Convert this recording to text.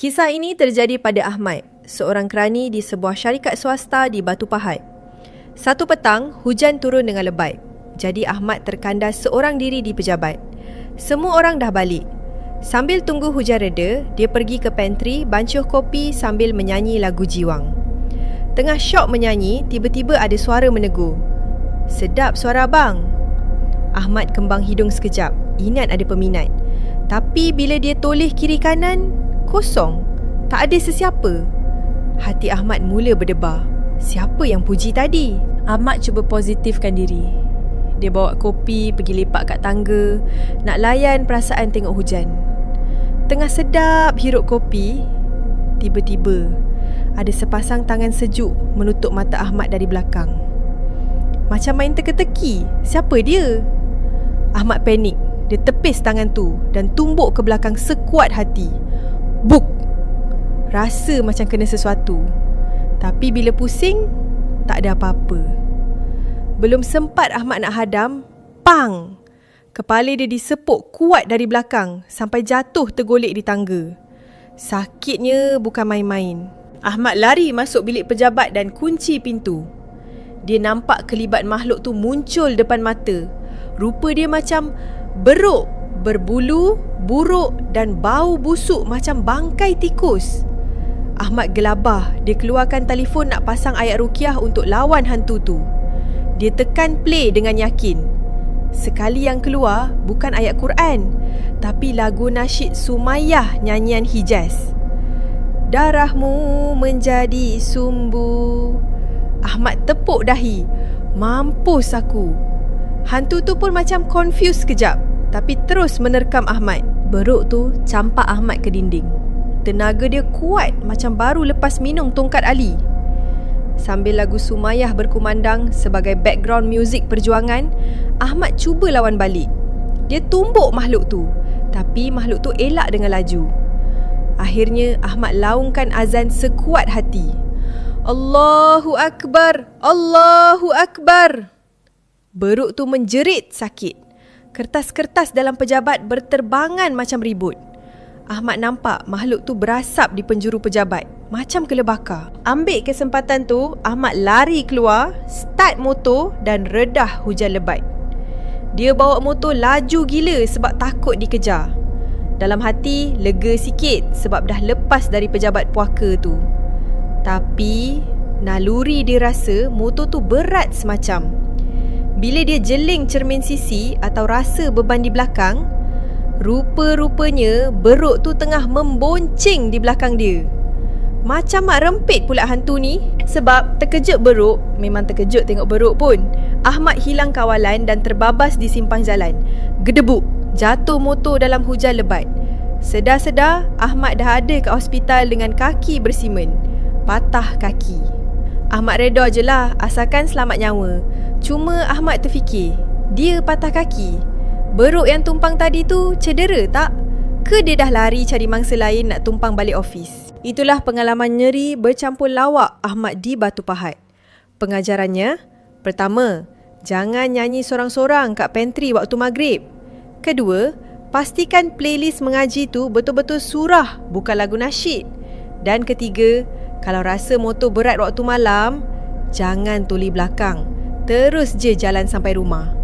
Kisah ini terjadi pada Ahmad, seorang kerani di sebuah syarikat swasta di Batu Pahat. Satu petang, hujan turun dengan lebat. Jadi Ahmad terkandas seorang diri di pejabat. Semua orang dah balik. Sambil tunggu hujan reda, dia pergi ke pantry bancuh kopi sambil menyanyi lagu Jiwang. Tengah syok menyanyi, tiba-tiba ada suara menegur. "Sedap suara abang." Ahmad kembang hidung sekejap, ingat ada peminat. Tapi bila dia toleh kiri kanan, kosong. Tak ada sesiapa. Hati Ahmad mula berdebar. Siapa yang puji tadi? Ahmad cuba positifkan diri. Dia bawa kopi, pergi lepak kat tangga, nak layan perasaan tengok hujan. Tengah sedap hirup kopi, tiba-tiba ada sepasang tangan sejuk menutup mata Ahmad dari belakang. Macam main teka-teki. Siapa dia? Ahmad panik. Dia tepis tangan tu dan tumbuk ke belakang sekuat hati. Buk! Rasa macam kena sesuatu. Tapi bila pusing, tak ada apa-apa. Belum sempat Ahmad nak hadam, pang! Kepala dia disepuk kuat dari belakang sampai jatuh tergolek di tangga. Sakitnya bukan main-main. Ahmad lari masuk bilik pejabat dan kunci pintu. Dia nampak kelibat makhluk tu muncul depan mata. Rupa dia macam beruk, berbulu, buruk dan bau busuk macam bangkai tikus. Ahmad gelabah. Dia keluarkan telefon nak pasang ayat ruqyah untuk lawan hantu tu. Dia tekan play dengan yakin. Sekali yang keluar bukan ayat Quran, tapi lagu nasyid Sumayyah nyanyian Hijaz. "Darahmu menjadi sumbu." Ahmad tepuk dahi. Mampus aku. Hantu tu pun macam confused sekejap, tapi terus menerkam Ahmad. Beruk tu campak Ahmad ke dinding. Tenaga dia kuat macam baru lepas minum tongkat Ali. Sambil lagu Sumayyah berkumandang sebagai background muzik perjuangan, Ahmad cuba lawan balik. Dia tumbuk makhluk tu, tapi makhluk tu elak dengan laju. Akhirnya Ahmad laungkan azan sekuat hati. "Allahu Akbar! Allahu Akbar!" Beruk tu menjerit sakit. Kertas-kertas dalam pejabat berterbangan macam ribut. Ahmad nampak makhluk tu berasap di penjuru pejabat, macam kela bakar. Ambil kesempatan tu, Ahmad lari keluar, start motor dan redah hujan lebat. Dia bawa motor laju gila sebab takut dikejar. Dalam hati, lega sikit sebab dah lepas dari pejabat puaka tu. Tapi, naluri dia rasa motor tu berat semacam. Bila dia jeling cermin sisi atau rasa beban di belakang, rupa-rupanya beruk tu tengah membonceng di belakang dia. Macam mak rempit pula hantu ni. Sebab terkejut beruk, memang terkejut tengok beruk pun. Ahmad hilang kawalan dan terbabas di simpang jalan. Gedebuk, jatuh motor dalam hujan lebat. Sedar-sedar, Ahmad dah ada kat hospital dengan kaki bersimen. Patah kaki. Ahmad reda je lah asalkan selamat nyawa. Cuma Ahmad terfikir, dia patah kaki, beruk yang tumpang tadi tu cedera tak? Ke dia dah lari cari mangsa lain nak tumpang balik office? Itulah pengalaman nyeri bercampur lawak Ahmad di Batu Pahat. Pengajarannya, pertama, jangan nyanyi sorang-sorang kat pantry waktu maghrib. Kedua, pastikan playlist mengaji tu betul-betul surah, bukan lagu nasyid. Dan ketiga, kalau rasa motor berat waktu malam, jangan tuli belakang. Terus je jalan sampai rumah.